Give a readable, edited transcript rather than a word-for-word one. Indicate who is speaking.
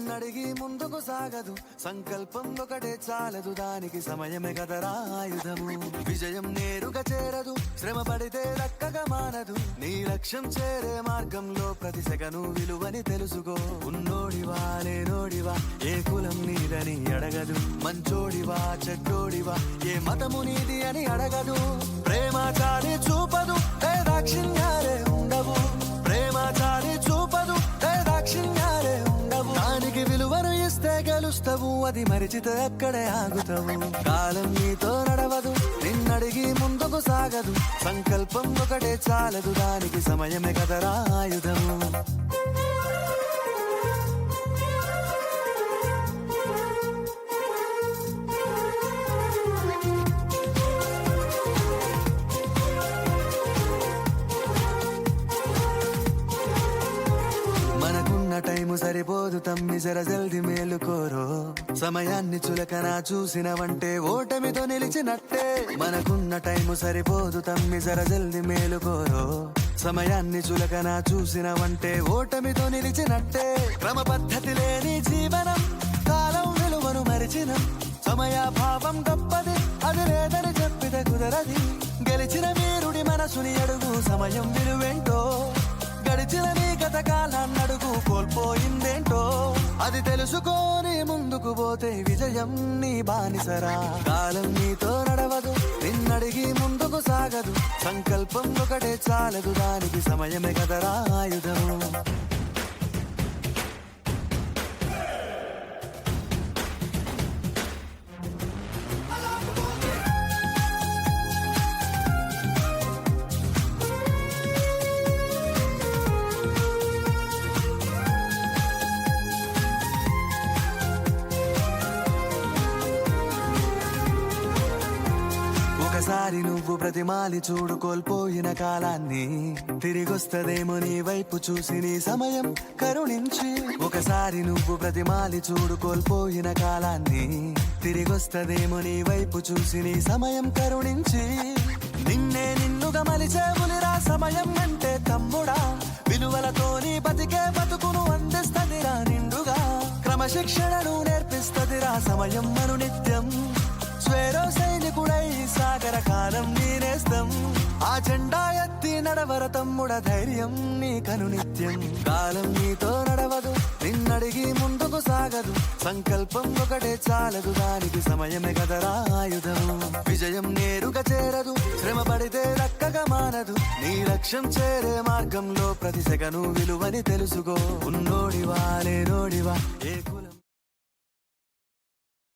Speaker 1: నిన్నడిగి ముందుకు సాగదు, సంకల్పం ఒకటే చాలదు, దానికి సమయమే కదరా ఆయుధము. విజయం నేరుగా చేరదు, శ్రమ పడితే దక్కగా మానదు, నీ లక్ష్యం చేరే మార్గంలో ప్రతి సెకను విలువని తెలుసుకో. ఉన్నోడివా లేనోడివా ఏ కులం నీదని అడగదు, మంచోడివా చెడ్డోడివా ఏ మతము నీది అని అడగదు. ప్రేమ చాలి చూపదు దాక్షిణ్యాలే ఉండవు, ప్రేమ చాలి చూపదు దాక్షిణ్యాలే ఉండవు. దానికి విలువను ఇస్తే గెలుస్తావు, అది మరిచితే అక్కడే ఆగుతావు. కాలం నీతో నడవదు, నిన్నడిగి ముందుకు సాగదు, సంకల్పం ఒకటే చాలదు, దానికి సమయమే కదరా ఆయుధము. టైము సరిపోదు తమ్మి జర జల్ది మేలుకోరో, సమయాన్ని చులకన చూసినవంటే ఓటమితో నిలిచినట్టే. మనకున్న టైము సరిపోదు తమ్మి జర జల్ది మేలుకోరో, సమయాన్ని చులకన చూసినవంటే ఓటమితో నిలిచినట్టే. క్రమ పద్ధతి లేని జీవనం, కాలం విలువను మరిచినం, సమయాభావం గొప్పది అది లేదని చెప్పితే కుదరది. గెలిచిన వీరుడి మనసుని అడుగు, సమయం విలువేంటో, గడిచిన నీ గత కాలాన్నడుగు, కోల్పోయిందేంటో అది తెలుసుకొని ముందుకు పోతే విజయం నీ బానిసరా. కాలం నీతో నడవదు, నిన్నడిగి ముందుకు సాగదు, సంకల్పం ఒకటే చాలదు, దానికి సమయమే కదరా ఆయుధము. ఒకసారి నువ్వు ప్రతిమాలి చూడు కోల్పోయిన కాలాన్ని, తిరిగొస్తదేమో నీ వైపు చూసి నీ సమయం కరుణించి. ఒకసారి నువ్వు ప్రతిమాలి చూడు కోల్పోయిన కాలాన్ని, తిరిగొస్తదేమో నీ వైపు చూసి నీ సమయం కరుణించి. నిన్నే నిన్నుగా మలిచేవులిరా సమయం అంటే తమ్ముడా, విలువలతో నీ బతికే బతుకును అందిస్తదిరా నిండుగా. క్రమశిక్షణను నేర్పిస్తదిరా సమయం మను నిత్యం, స్వేరో సైనికుడై సాగర కాలం నీనేస్తం. ఆ జెండా ఎత్తి నడవర తమ్ముడ ధైర్యం నీకను నిత్యం. కాలం నీతో నడవదు, నిన్నడిగి ముందుకు సాగదు, సంకల్పం ఒకటే చాలదు, దానికి సమయమే కదరా ఆయుధము. విజయం నేరుగా చేరదు, శ్రమ పడితే దక్కగా మానదు, నీ లక్ష్యం చేరే మార్గంలో ప్రతి సెకను విలువని తెలుసుకో. ఉన్నోడివా లేనోడివా ఏ